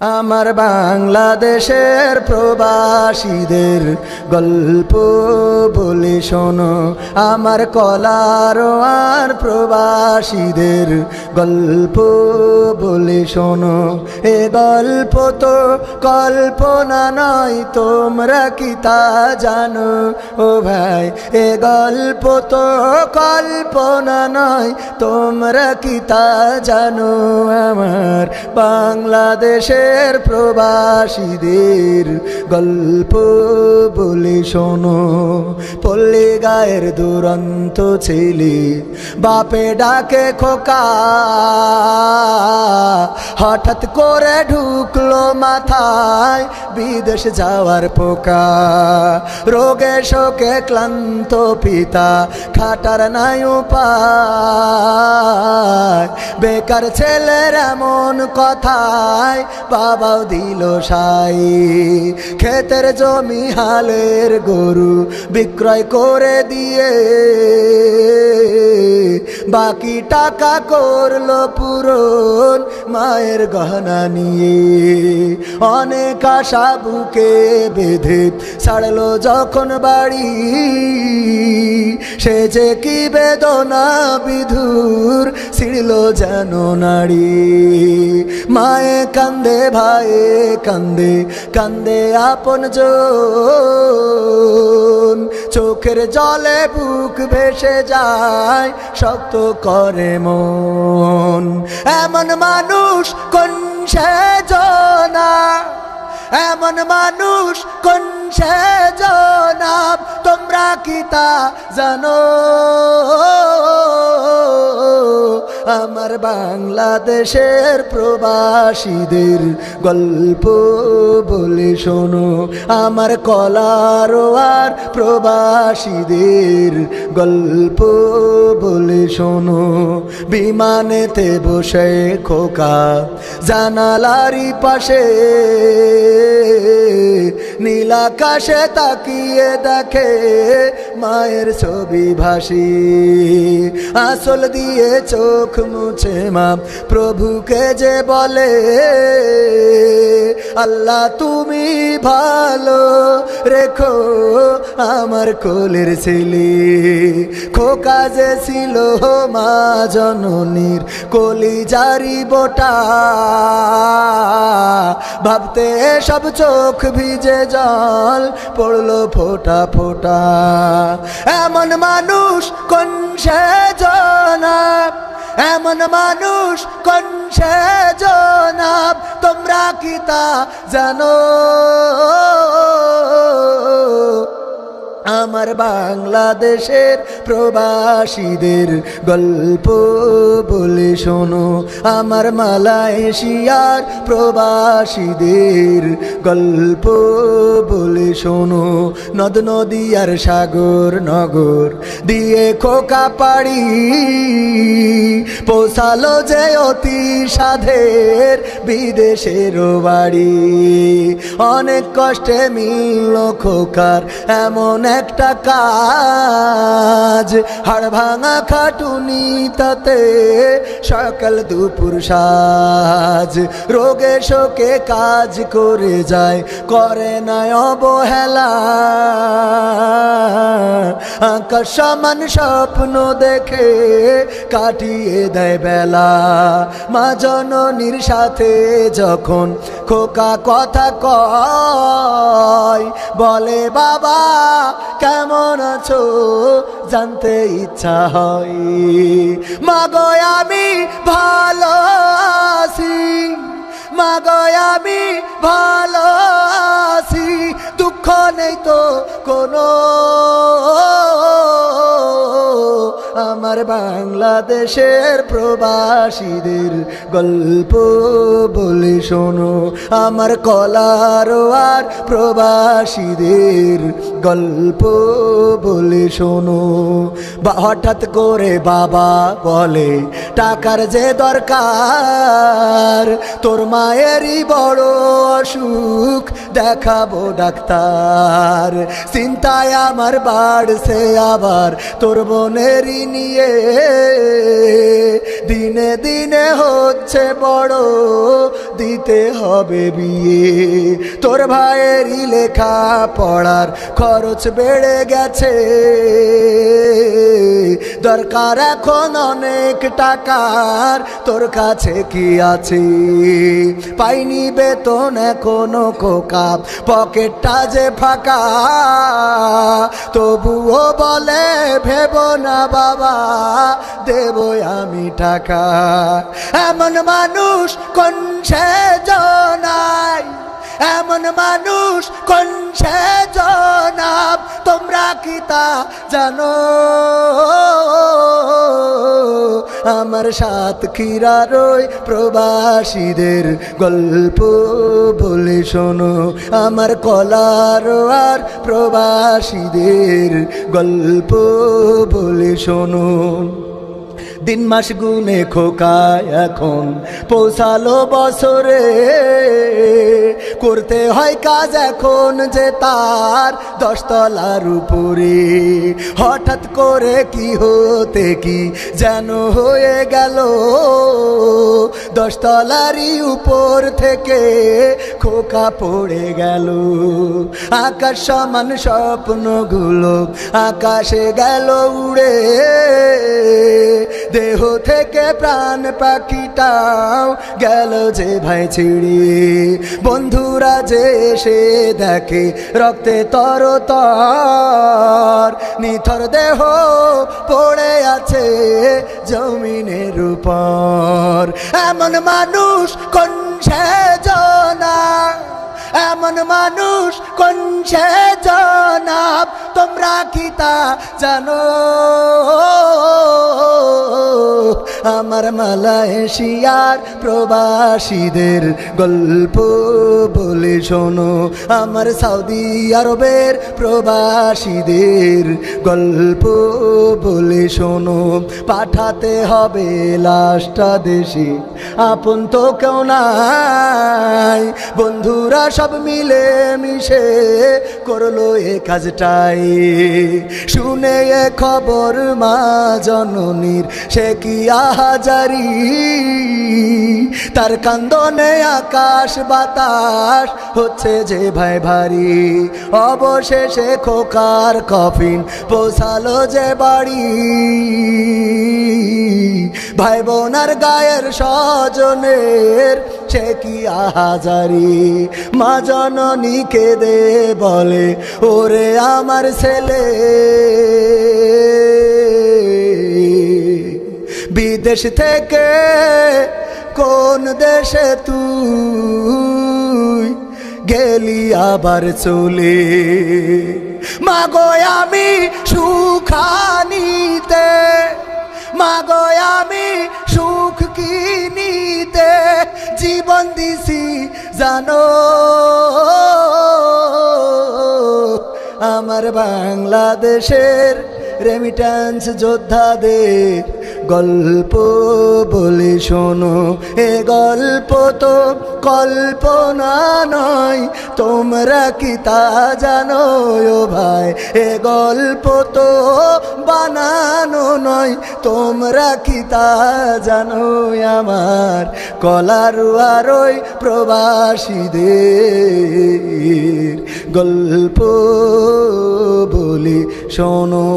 আমার বাংলাদেশের প্রবাসীদের গল্প বলে শোনো, আমার কলারোয়ার প্রবাসীদের গল্প বলে শোনো। এ গল্প তো কল্পনা নয়, তোমরা কি তা জানো? ও ভাই, এ গল্প তো কল্পনা নয়, তোমরা কি তা জানো? আমার বাংলাদেশের প্রবাসীদের গল্প বলে শোনো। পল্লী গায়ের দুরন্ত ছেলে বাপে ডাকে খোকা, হঠাৎ করে ঢুকলো মাথায় বিদেশ যাওয়ার পোকা। রোগে শোকে ক্লান্ত পিতা খাটার নাই উপায়, বেকার ছেলের এমন কথায় বাবাও দিল সাই। ক্ষেতের জমি হালের গরু বিক্রয় করে দিয়ে বাকি টাকা করলো পূরণ মায়ের গহনা নিয়ে। অনেক আশা বুকে বেঁধে ছাড়লো যখন বাড়ি, সে যে কি বেদনা বিধুর ছিড়ল যেন নারী। মায়ে কান্দে, ভাইয়ে কান্দে, কান্দে আপন জন, চোখের জলে বুক ভেসে যায়, শক্ত করে মন। এমন মানুষ কোন সেজনা, এমন মানুষ কোন সেজনা, তোমরা কি তা জানো? আমার বাংলাদেশের প্রবাসীদের গল্প বলে শোনো, আমার কলারোয়ার প্রবাসীদের গল্প বলে শোনো। বিমানেতে বসে খোকা জানালারি পাশে, নীল আকাশে তাকিয়ে দেখে মায়ের ছবি ভাসি। আঁচল দিয়ে চোখ মুছে মা প্রভুকে যে বলে, আল্লাহ তুমি ভালো রেখো আমার কোলের ছেলে। খোকা যে ছিল মা জননীর কলিজারি বোটা, ভাবতে সব চোখ ভিজে জল পড়লো ফোঁটা ফোঁটা। এমন মানুষ কোন সেজনা, এমন মানুষ কোন সেজনা, তোমরা কি তা জানো? আমার বাংলাদেশের প্রবাসীদের গল্প বলে শোনো, আমার মালয়েশিয়ার প্রবাসীদের গল্প বলে শোনো। নদ নদী আর সাগর নগর দিয়ে খোকা পাড়ি, পৌঁছালো যে অতি সাধের বিদেশের বাড়ি। অনেক কষ্টে মিলল খোকার এমন একটা কাজ, হাড় ভাঙা খাটুনি তাতে সকাল দুপুর সাজ। রোগে শোকে কাজ করে যায়, করে না অবহেলা, আকাশ সমান স্বপ্ন দেখে কাটিয়ে দেয় বেলা। মা জননীর সাথে যখন খোকা কথা কয়, বলে বাবা কেমন আছো জানতে ইচ্ছা হয়। মাগো আমি ভালো আছি, মাগো আমি ভালো আছি, দুঃখ নেই তো কোনো। আমার বাংলাদেশের প্রবাসীদের গল্প বলে শোনো, আমার কলারোয়ার প্রবাসীদের গল্প বলে শোনো। হঠাৎ করে বাবা বলে, টাকার যে দরকার, তোর মায়েরই বড় অসুখ, দেখাবো ডাক্তার। চিন্তায় আমার বাড়ছে আবার তোর বোনেরই নিয়ে, গিয়ে দিনে দিনে হচ্ছে বড়, দিতে হবে বিয়ে। তোর ভাইয়েরই লেখা পড়ার খরচ বেড়ে গেছে, দরকার এখন অনেক টাকার, তোর কাছে কি আছে? পাইনি বেতন এখনো কোকা, পকেটটা যে ফাঁকা, তবুও বলে ভেব না বাবা, দেবো আমি টাকা। এমন মানুষ কোন সেজনায়, এমন মানুষ কোন সেজনাব, তোমরা কি তা জানো? আমার সাতক্ষীরার ওই প্রবাসীদের গল্প বলে শোনো, আমার কলার আর প্রবাসীদের গল্প বলে শোনো। দিন মাস গুনে খোকা এখন পৌঁছালো বছরে, করতে হয় কাজ এখন যে তার 10 তলার উপরে। হঠাৎ করে কি হতে কি যেন হয়ে গেল, 10 তলারই উপর থেকে খোকা পড়ে গেল। আকাশ সমান স্বপ্নগুলো আকাশে গেল উড়ে, দেহ থেকে প্রাণ পাখিটাও গেল যে ভাই ছিড়ে। বন্ধুরা যে এসে দেখে রক্তে তরতর, নিথর দেহ পড়ে আছে জমিনের উপর। এমন মানুষ কোন সেজনা, এমন মানুষ কোন সেজনাব, তোমরা কি তা জানো? আমার মালয়েশিয়ার প্রবাসীদের গল্প বলে শোনো, আমার সৌদি আরবের প্রবাসীদের গল্প বলে শোনো। পাঠাতে হবে লাশটা দেশে, আপন তো কেউ নাই, বন্ধুরা সব মিলে মিশে করলো এ কাজটাই। শুনে এ খবর মা জননীর সে কি আহাজারি, তার কান্দনে আকাশ বাতাস হচ্ছে যে ভাই ভারী। অবশেষে খোকার কফিন পৌঁছালো যে বাড়ি, ভাই বোনার গায়ের স্বজনের সে কি আহাজারি। মা জননী কেঁদে বলে ওরে আমার ছেলে, বিদেশ থেকে কোন দেশে তুই গেলি আবার চলে। মাগো আমি সুখানিতে, মাগো আমি সুখ কিনিতে জীবন দিছি জানো। আমার বাংলাদেশের রেমিট্যান্স যোদ্ধাদের গল্প বলে শোনো, এ গল্প তো কল্পনা নয়, তোমরা কি তা জানো ও ভাই? এ গল্প তো বানানো নয়, তোমরা কি তা জানো? আমার কলারুয়ার ওই প্রবাসীদের গল্প বলে শোনো।